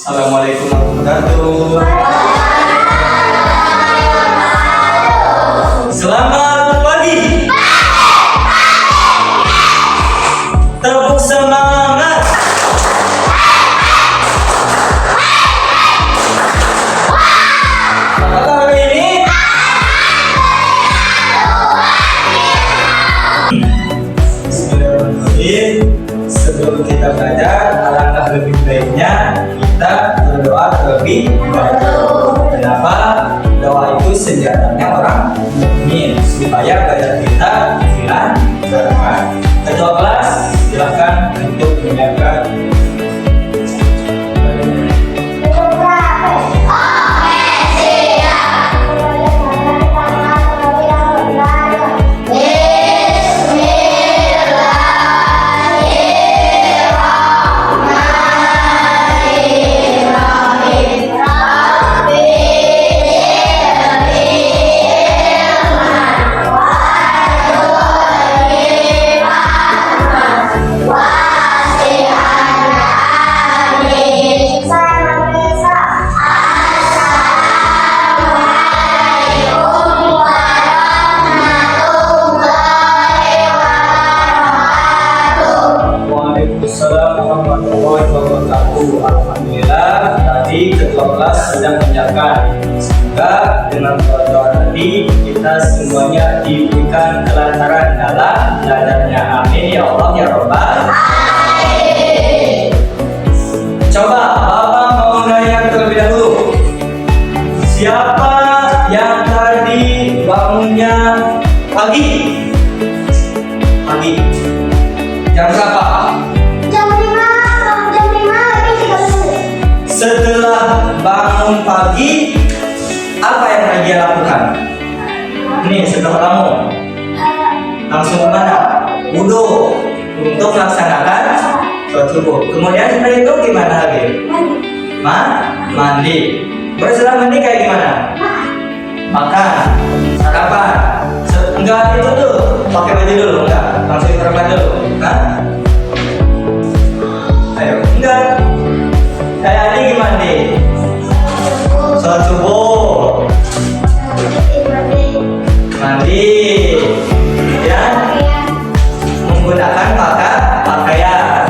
Assalamualaikum warahmatullahi wabarakatuh. Selamat pagi. Tepuk semangat. Apa hari ini? Bismillahirrahmanirrahim. Sebelum kita belajar, alangkah lebih baiknya kita berdoa terlebih dahulu. Kenapa? Doa itu senjatanya orang mukmin supaya belajar kita dilancarkan. Ketua kelas, silakan untuk menyiapkan. Assalamualaikum warahmatullahi wabarakatuh. Alhamdulillah tadi ketua kelas sedang menyiapkan. Semoga dengan doa tadi kita semuanya diberikan kelancaran dalam belajarnya. Amin ya Allah ya Rabbal alamin. Coba Bapak mau nanya terlebih dahulu. Siapa yang tadi bangunnya pagi? Pagi. Jam berapa? Setelah bangun pagi, apa yang dia lakukan? Ini setelah bangun, langsung ke mana? Wudu untuk melaksanakan sholat subuh. Kemudian setelah itu gimana lagi? Mandi. Setelah mandi kayak gimana? Makan, sarapan. Enggak itu tuh, pakai baju dulu enggak? Langsung sarapan dulu, kan? Ayo, enggak. Kayak adik gimana nih? Sholat subuh, mandi, ya, menggunakan pakaian,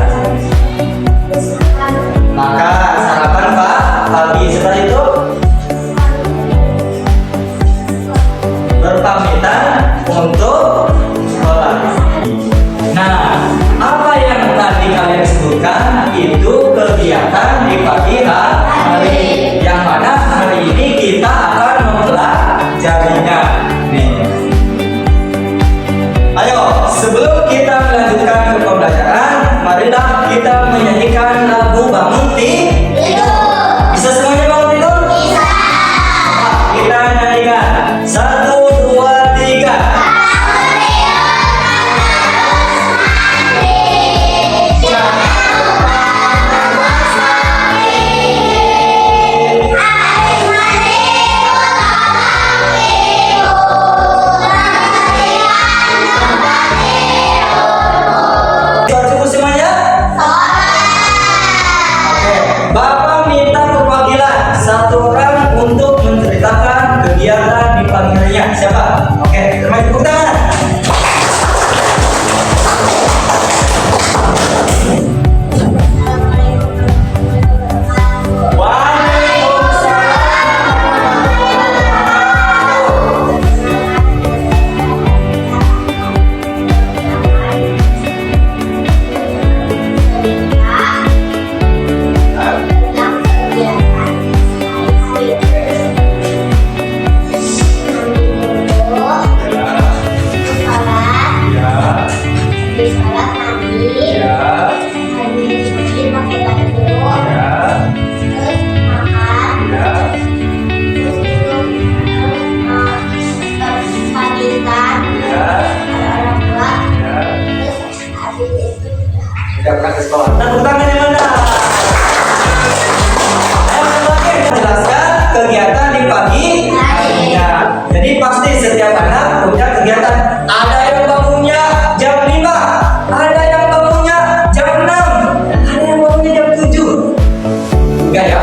makan, sarapan pagi. Setelah itu berpamitan untuk sholat. Nah, apa yang tadi kalian sebutkan itu kegiatan di pagi hari, yang mana hari ini kita akan mempelajarinya. Nih, ayo sebelum kita melanjutkan ke pembelajaran, marilah kita menyanyikan lagu Bangun Tidur. Bisa semuanya bangun tidur? Bisa. Kita nyanyikan 1, 2, 3. Bapak minta perwakilan satu orang untuk menceritakan kegiatan di pagi harinya. Siapa? Oke, terima tepuk tangan. Tepuk tangan yang mana? Menjelaskan kegiatan di pagi harinya. Jadi pasti setiap anak punya kegiatan. Ada yang bangunnya jam 5, ada yang bangunnya jam 6, ada yang bangunnya jam 7. Enggak ya?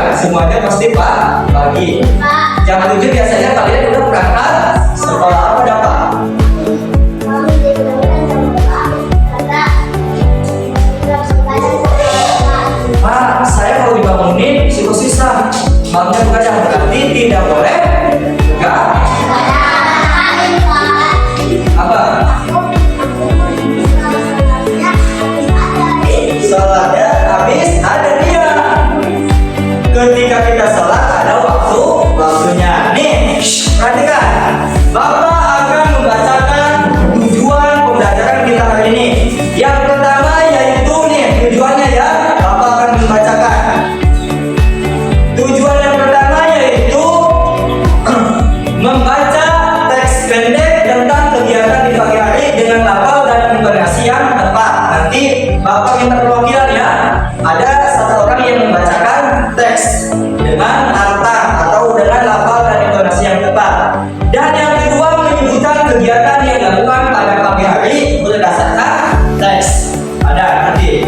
pendek tentang kegiatan di pagi hari dengan lafal dan intonasi yang tepat. Nanti Bapak minta perwakilan ya. Ada satu orang yang membacakan teks dengan lantang atau dengan lafal dan intonasi yang tepat. Dan yang kedua menyebutkan kegiatan yang dilakukan pada pagi hari berdasarkan teks. Ada nanti.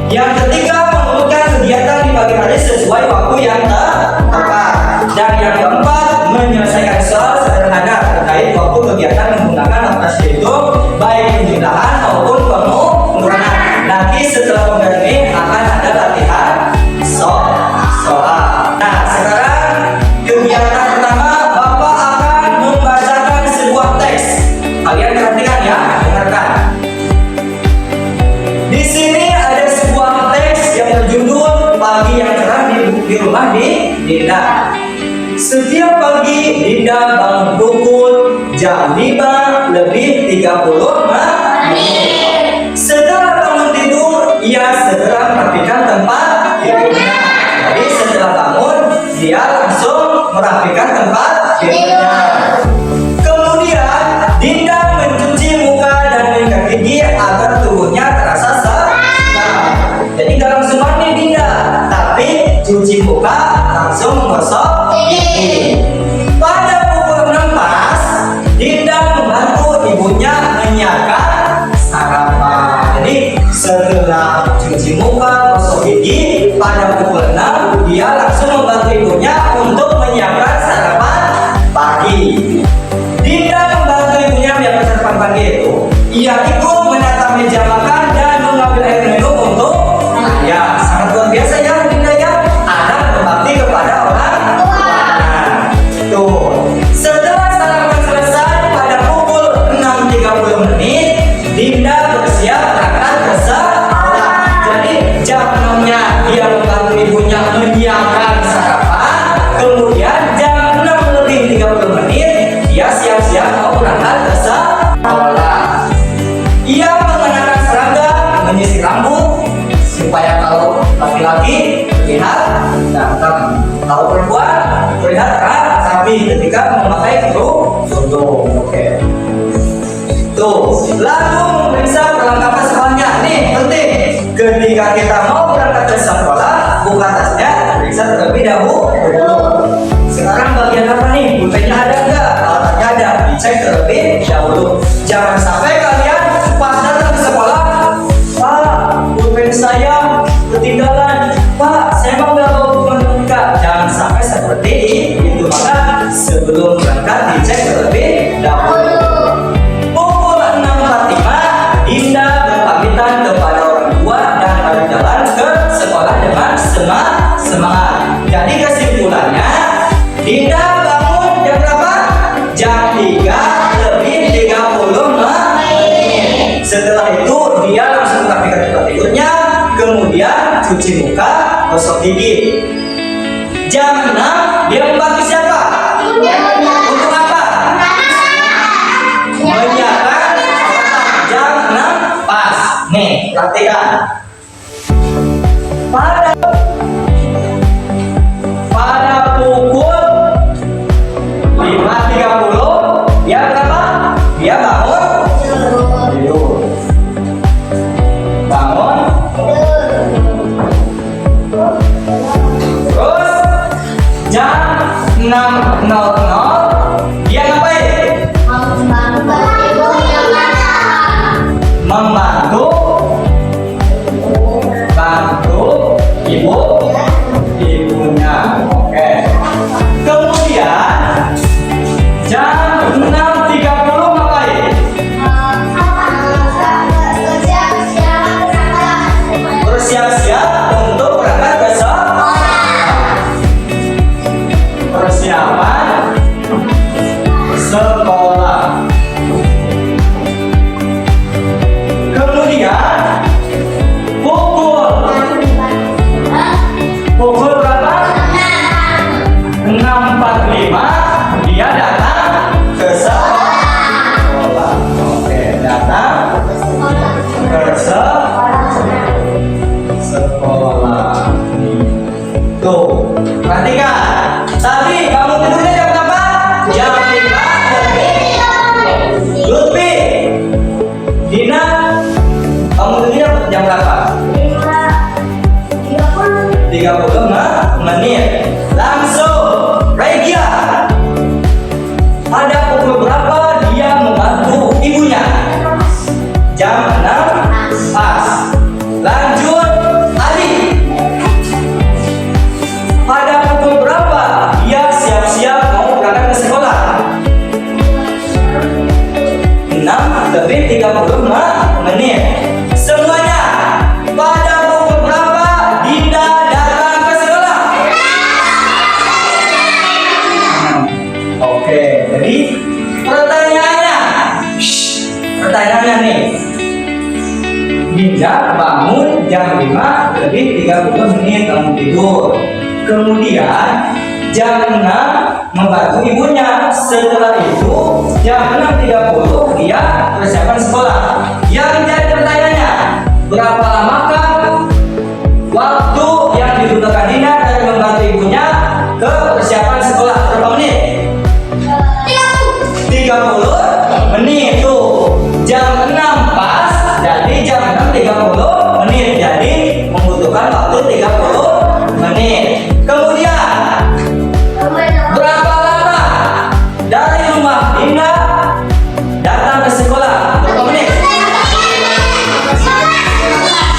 Yang ketiga menyebutkan kegiatan di pagi hari sesuai waktu yang tepat. Dan yang keempat menyelesaikan soal sederhana terkait waktu kegiatan menggunakan aplikasi itu baik penjelasan maupun pengurangan. Nanti setelah pembelajaran ini akan ada latihan soal. Nah sekarang kegiatan pertama Bapak akan membacakan sebuah teks. Kalian perhatikan ya, dengarkan. Di sini ada sebuah teks yang berjudul Pagi yang Cerah di Rumah Dinda. Setiap pagi Dinda bangun pukul jam 5 lebih 30 menit. Setelah bangun tidur, ia segera merapikan tempat tidurnya. Jadi setelah bangun, dia langsung merapikan tempat tidurnya. Kemudian Dinda mencuci muka dan menyikat gigi agar tubuhnya terasa segar. Jadi nggak langsung mandi Dinda, tapi cuci muka langsung menggosok gigi. Pada pukul 6 pas, Dinda membantu ibunya menyiapkan sarapan. Jadi setelah cuci muka, gosok gigi, pada pukul 6 dia langsung membantu ibunya untuk menyiapkan sarapan pagi. Dinda membantu ibunya menyiapkan sarapan pagi itu. Ia ikut menata meja makan dan mengambil air minum untuk ya sangat luar biasa ya Dinda ya. Anak berbakti kepada orang tuanya. Tuh. Setelah sarapan selesai pada pukul 6.30 menit, Dinda bersiap berangkat ke sekolah. Jadi jam 6-nya dia membantu ibunya menyiapkan sarapan. Kemudian jam 6 lebih 30 menit dia siap-siap mau berangkat ke sekolah. Ia mengenakan seragam, menyisir rambut supaya kalau laki-laki terlihat ganteng, kalau perempuan terlihat rapi ketika memakai kerudung. Oke. Tuh, lalu memeriksa perlengkapan sekolahnya. Nih penting, ketika kita mau berangkat ke sekolah, buka tasnya, periksa terlebih dahulu. Sekarang bagian apa nih? Pulpennya ada nggak? Alatnya ada, dicek terlebih dahulu. Jangan sampai kalian pas datang ke sekolah, Pak, pulpen saya ketinggalan. Pak, saya mau nggak bawa pulpen juga. Jangan sampai seperti itu. Maka sebelum berangkat dicek terlebih dahulu. Pukul 6.45, Dinda berpamitan kepada orang tua dan berjalan ke sekolah dengan semangat. Jadi kesimpulannya, Dinda bangun jam berapa? Jam 3 lebih 30 menit. Setelah itu dia langsung merapikan tempat tidurnya, kemudian cuci muka, gosok gigi. Jam 6 dia membantu siapa? Untuk apa? Menyiapkan jam 6 pas. Nih, perhatikan. Pada pukul 5.30 dia berapa? Dia bangun tidur. Bangun. Terus jam 6.00 dia ngapain? Membantu ibunya. Oke. Kemudian jam 6.30 ngapain? Bersiap-siap untuk berangkat ke sekolah. Persiapan 30 menit. Semuanya, pada pukul berapa Dinda datang ke sekolah? Oke, jadi pertanyaannya nih, Dinda bangun jam 5 lebih 30 menit kamu tidur. Kemudian jam 6 membantu ibunya. Setelah itu jam 6.30 dia persiapan sekolah. Yang jadi pertanyaannya, berapa lamakah waktu yang dibutuhkan Dinda dari membantu ibunya ke persiapan sekolah? Berapa menit? 30 menit tuh. Jam 6 pas, jadi jam 6.30 menit. Jadi membutuhkan waktu 30 menit. Kemudian berapa lama dari rumah Dinda datang ke sekolah? Berapa menit?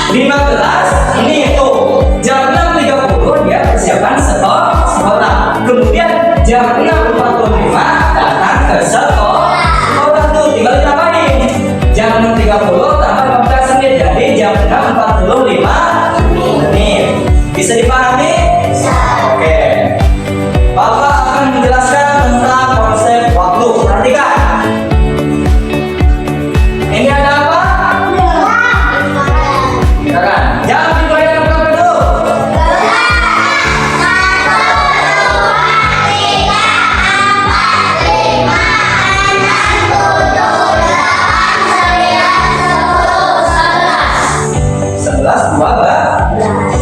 15 menit tuh. Jam 6.30 dia persiapan sekolah. Kemudian jam 6.45 datang ke sekolah. Sekolah tuh tinggal ditambahin. Jam 6.30 tambah 15 menit, jadi jam 6.45 menit. Bisa dipahami? Oke. Bapak akan menjelaskan tentang konsep waktu. Perhatikan. Ini ada apa? Silakan. Jam dimulai berapa dulu?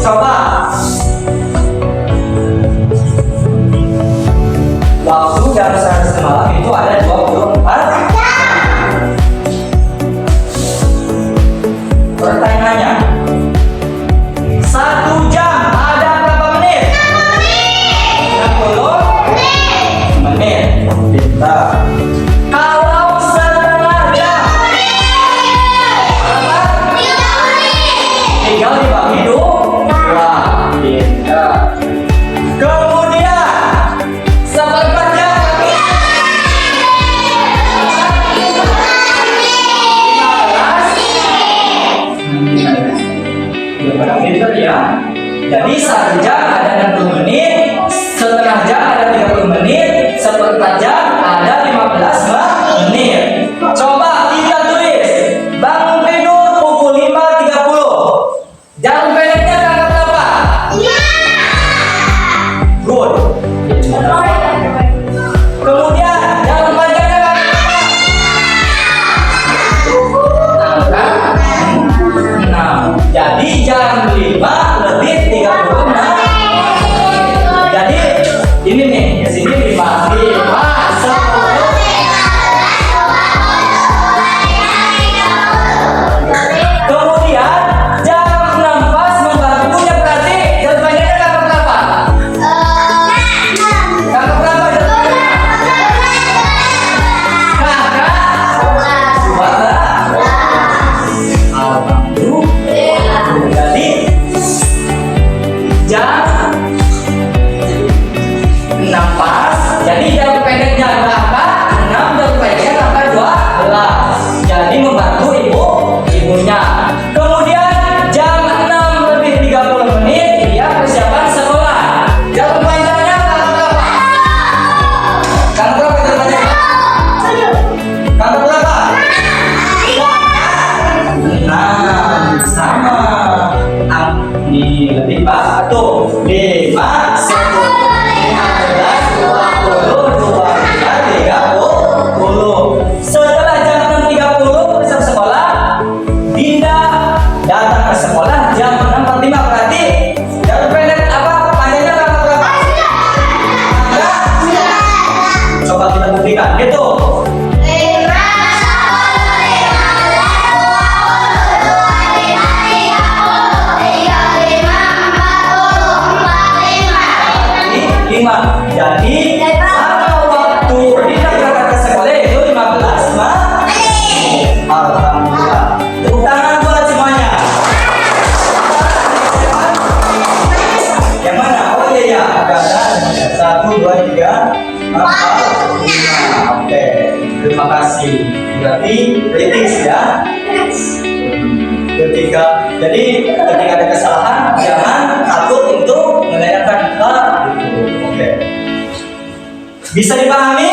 Coba waktu dalam sehari semalam itu ada 24 jam. Pertanyaannya, 1 jam ada berapa menit? 60 menit. Pintar. Kalau setengah jam tinggal dibagi dua. Kemudian seperempat jam 15 pintar ya. Jadi 1 jam ada 60 menit, setengah jam ada 30 menit, seperempat jam ada 15 menit. Coba kita tulis, bangun tidur pukul 5.30. Jam pendeknya tanggal berapa? Good. Kemudian jam panjangnya tanggal berapa? 6. Jadi jam 5 lebih 30 menit. Berarti kritis ya. Jadi ketika ada kesalahan jangan takut untuk menanyakan gitu. Oke. Bisa dipahami?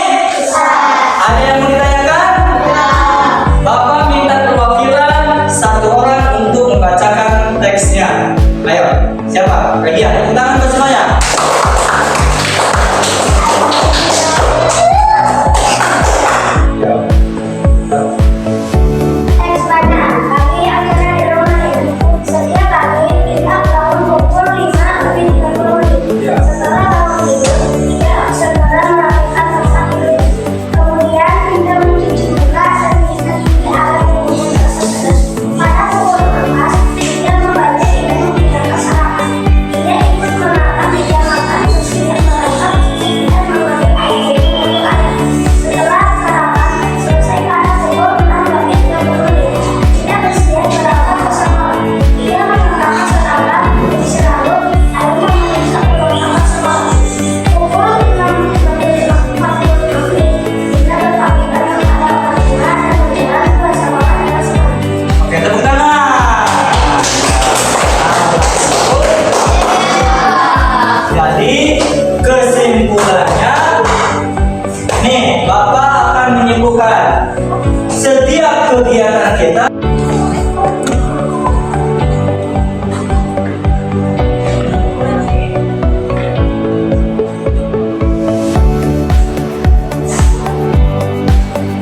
Ada yang mau ditanyakan? Bapak minta perwakilan satu orang untuk membacakan teksnya. Ayo, siapa? Regia, tepuk tangan buat semuanya. Setiap kegiatan kita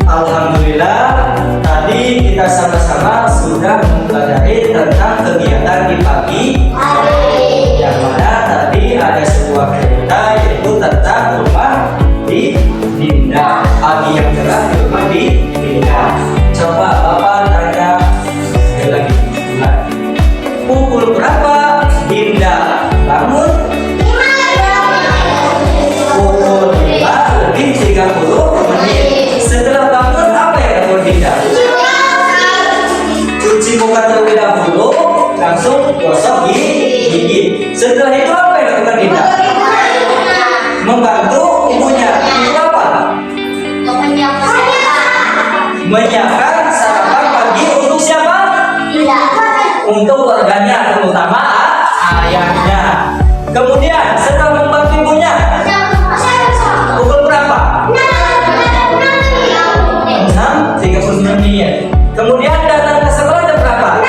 alhamdulillah tadi kita sama-sama sudah mempelajari tentang kegiatan di pagi hari, yang mana tadi ada sebuah cerita yaitu tentang rumah di Dinda. Pagi yang cerah di rumah di Dinda. Coba Bapak tanya sekali lagi. Pukul berapa Dinda bangun? Pukul 5 lebih 30 menit. Setelah bangun apa yang dilakukan Dinda? Cuci muka terlebih dahulu, langsung gosok gigi. Setelah itu apa yang dilakukan Dinda? Membantu ibunya. Itu apa? Menyiapkan sarapan pagi untuk siapa? Untuk keluarganya, terutama ayahnya. Kemudian setelah membantu ibunya, pukul berapa? 6.30 menit. Kemudian datang ke sekolah jam berapa?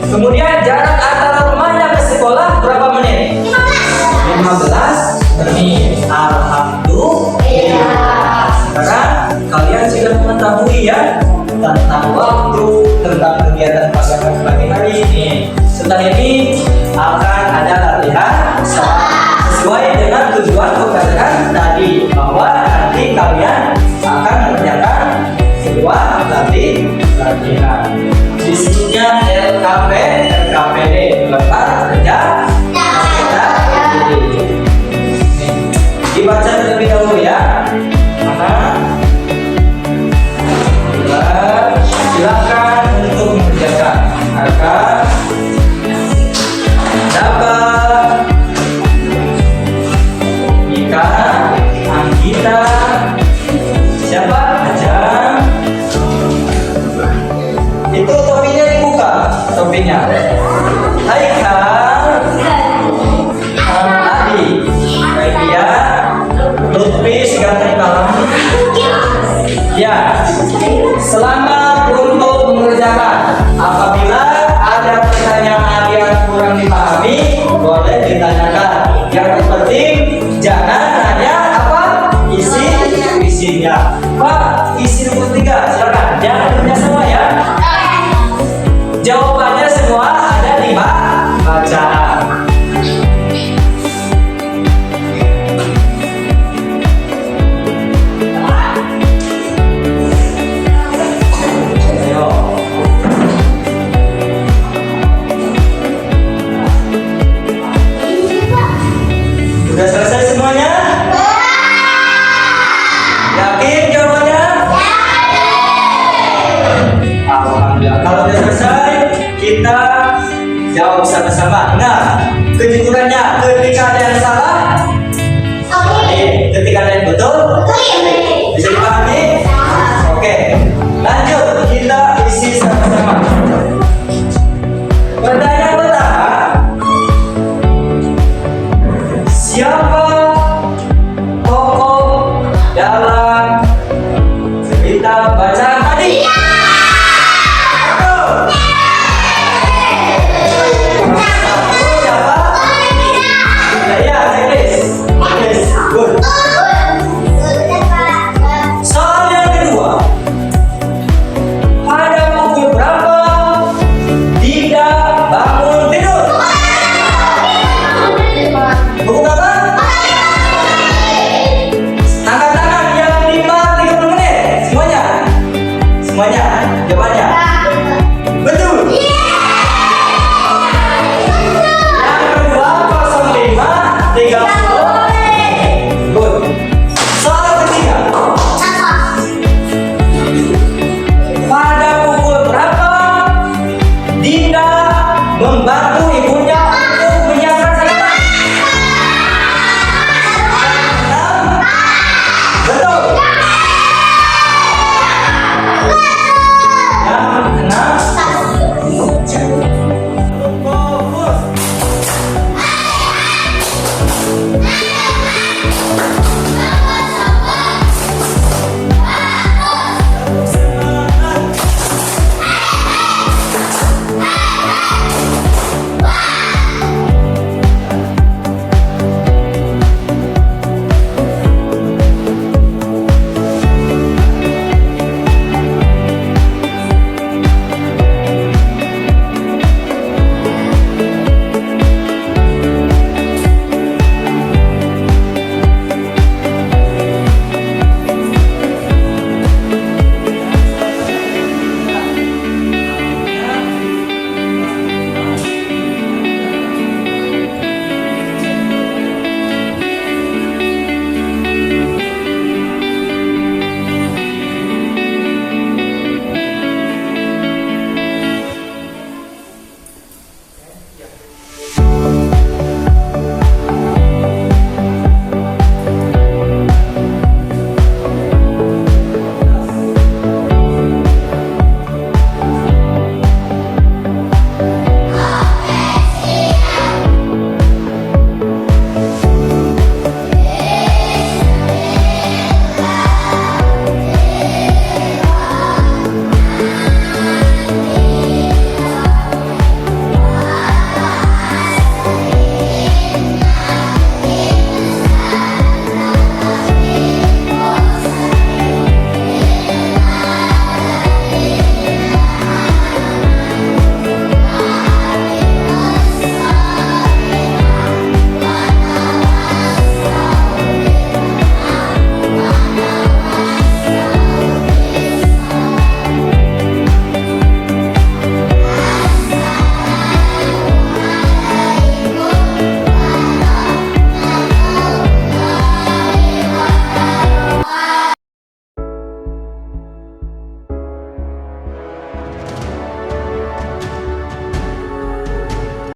Kemudian jarak antara rumahnya ke sekolah berapa menit? 15 menit. Alhamdulillah. Sekarang kalian sudah mengetahui ya tentang waktu, tentang kegiatan pasangan pagi hari ini. Setelah ini akan ada latihan sesuai dengan tujuan pembelajaran tadi, bahwa nanti kalian akan mengerjakan sebuah latihan. Disebutnya LKPD, lembar kerja. Dibaca terlebih dahulu ya. Silakan untuk mengerjakan agar dapat Mika, Anggita, siapa aja. Itu topinya dibuka, topinya. Haikal, Adi, Regia, Lutfi, segala kalam. Ya, selamat untuk mengerjakan. Apabila ada pertanyaan yang kurang dipahami, boleh ditanyakan. Yang terpenting jangan hanya apa isinya. Pak, isi nomor 3 silakan. Jangan punya semua ya. Jawabannya semua ada di bacaan. Sudah selesai semuanya? kita baca tadi.